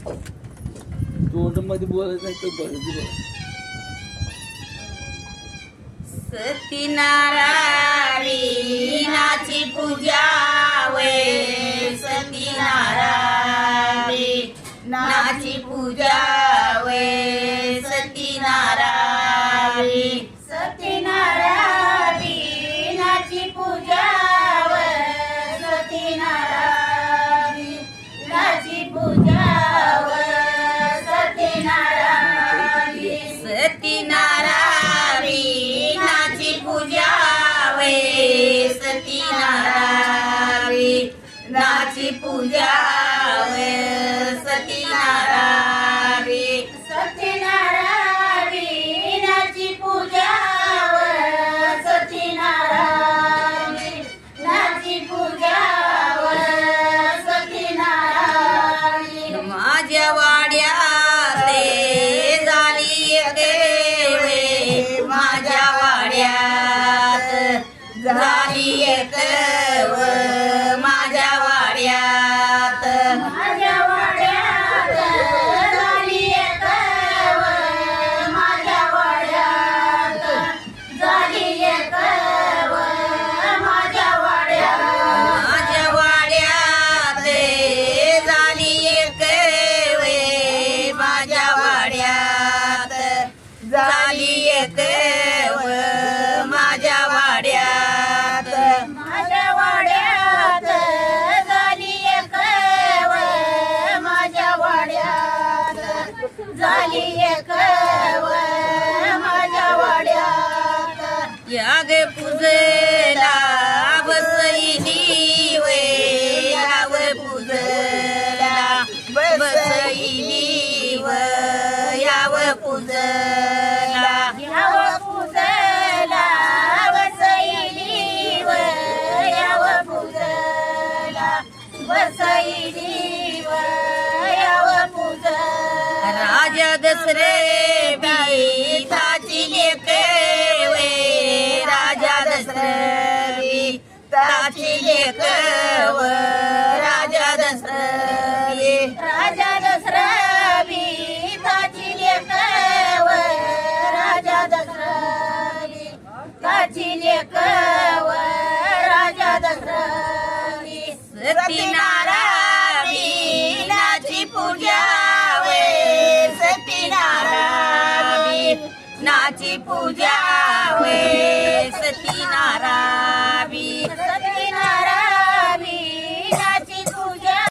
तोंडमध्ये बोलायचं नाही तर बोलायचं. सत्यनारायणाची पूजा वे सत्यनारायणाची पूजा वे सत्यनारायणाची पूजा वे सत्यनारायणाची पूजा वे सत्यनारायणाची पूजा वे सत्यनारायणाची पूजा वे सत्यनारायणाची पूजा वे सत्यनारायणाची पूजा वे सत्यनारायण माझ्या वाड्यात झाली एक वे माझ्या वाड्यात झाली एक व माझ्या वाड्यात झाली एक व माझ्या वाड्यात झाली एक व माझ्या वाड्यात झाली एक वे माझ्या वाड्यात झाली एक व माझ्या वाड्यात झाली एक व माझ्या वाड्यात झाली एक व माझ्या वाड्यात याग पूजला बसईली वे याव पूजला बसईली व याव पूजला बसईली व याव पूजला बसईली व याव पूजला राजा दसरे बीताची लेक वे राजा दसरे ताची लेक व राजा दसरे ताची लेक व राजा दसरे ताची लेक व राजा दसरे सत्यनारायणाची पूजा वे सत्यनारायणाची पूजा वे सत्यनारायण